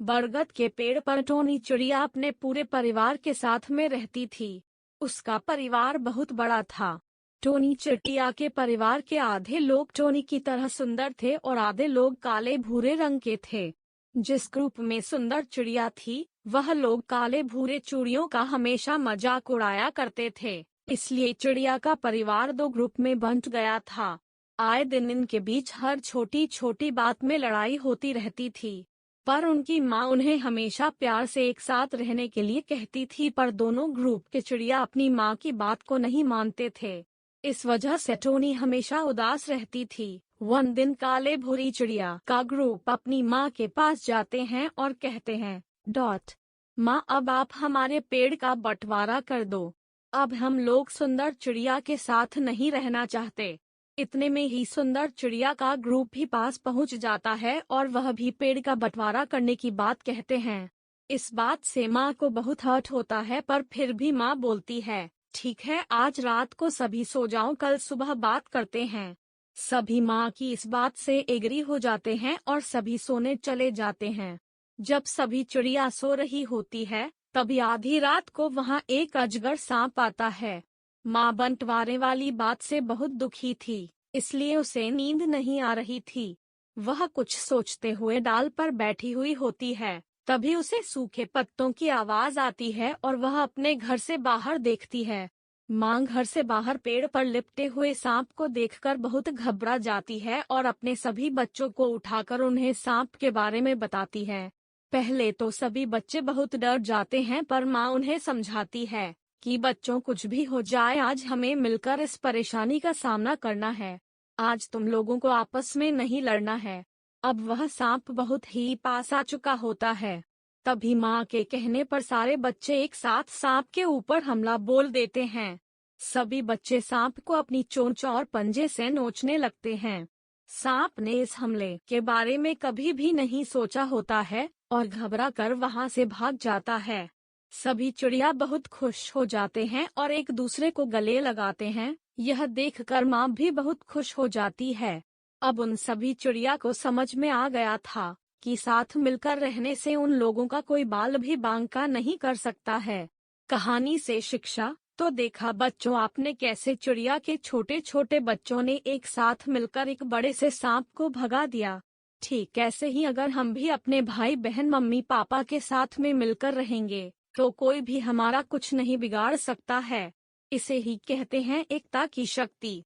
बरगद के पेड़ पर टोनी चिड़िया अपने पूरे परिवार के साथ में रहती थी। उसका परिवार बहुत बड़ा था। टोनी चिड़िया के परिवार के आधे लोग टोनी की तरह सुंदर थे और आधे लोग काले भूरे रंग के थे। जिस ग्रुप में सुंदर चिड़िया थी, वह लोग काले भूरे चिड़ियों का हमेशा मजाक उड़ाया करते थे। इसलिए चिड़िया का परिवार दो ग्रुप में बंट गया था। आए दिन इनके बीच हर छोटी छोटी बात में लड़ाई होती रहती थी, पर उनकी माँ उन्हें हमेशा प्यार से एक साथ रहने के लिए कहती थी। पर दोनों ग्रुप के चिड़िया अपनी माँ की बात को नहीं मानते थे। इस वजह से टोनी हमेशा उदास रहती थी। one दिन काले भूरी चिड़िया का ग्रुप अपनी माँ के पास जाते हैं और कहते हैं, माँ, अब आप हमारे पेड़ का बंटवारा कर दो। अब हम लोग सुंदर चिड़िया के साथ नहीं रहना चाहते। इतने में ही सुंदर चिड़िया का ग्रुप भी पास पहुंच जाता है और वह भी पेड़ का बंटवारा करने की बात कहते हैं। इस बात से माँ को बहुत हर्ट होता है, पर फिर भी माँ बोलती है, ठीक है, आज रात को सभी सो जाओ, कल सुबह बात करते हैं। सभी माँ की इस बात से एग्री हो जाते हैं और सभी सोने चले जाते हैं। जब सभी चिड़िया सो रही होती है, तभी आधी रात को वहाँ एक अजगर सांप आता है। माँ बंटवारे वाली बात से बहुत दुखी थी, इसलिए उसे नींद नहीं आ रही थी। वह कुछ सोचते हुए डाल पर बैठी हुई होती है। तभी उसे सूखे पत्तों की आवाज आती है और वह अपने घर से बाहर देखती है। माँ घर से बाहर पेड़ पर लिपटे हुए सांप को देखकर बहुत घबरा जाती है और अपने सभी बच्चों को उठाकर उन्हें सांप के बारे में बताती है। पहले तो सभी बच्चे बहुत डर जाते हैं, पर माँ उन्हें समझाती है कि बच्चों, कुछ भी हो जाए, आज हमें मिलकर इस परेशानी का सामना करना है। आज तुम लोगों को आपस में नहीं लड़ना है। अब वह सांप बहुत ही पास आ चुका होता है। तभी माँ के कहने पर सारे बच्चे एक साथ सांप के ऊपर हमला बोल देते हैं। सभी बच्चे सांप को अपनी चोंच और पंजे से नोचने लगते हैं। सांप ने इस हमले के बारे में कभी भी नहीं सोचा होता है और घबरा कर वहाँ से भाग जाता है। सभी चिड़िया बहुत खुश हो जाते हैं और एक दूसरे को गले लगाते हैं। यह देखकर माँ भी बहुत खुश हो जाती है। अब उन सभी चिड़िया को समझ में आ गया था कि साथ मिलकर रहने से उन लोगों का कोई बाल भी बांका नहीं कर सकता है। कहानी से शिक्षा तो देखा बच्चों आपने कैसे चिड़िया के छोटे छोटे बच्चों ने एक साथ मिलकर एक बड़े से सांप को भगा दिया। ठीक ऐसे ही अगर हम भी अपने भाई बहन मम्मी पापा के साथ में मिलकर रहेंगे तो कोई भी हमारा कुछ नहीं बिगाड़ सकता है। इसे ही कहते हैं एकता की शक्ति।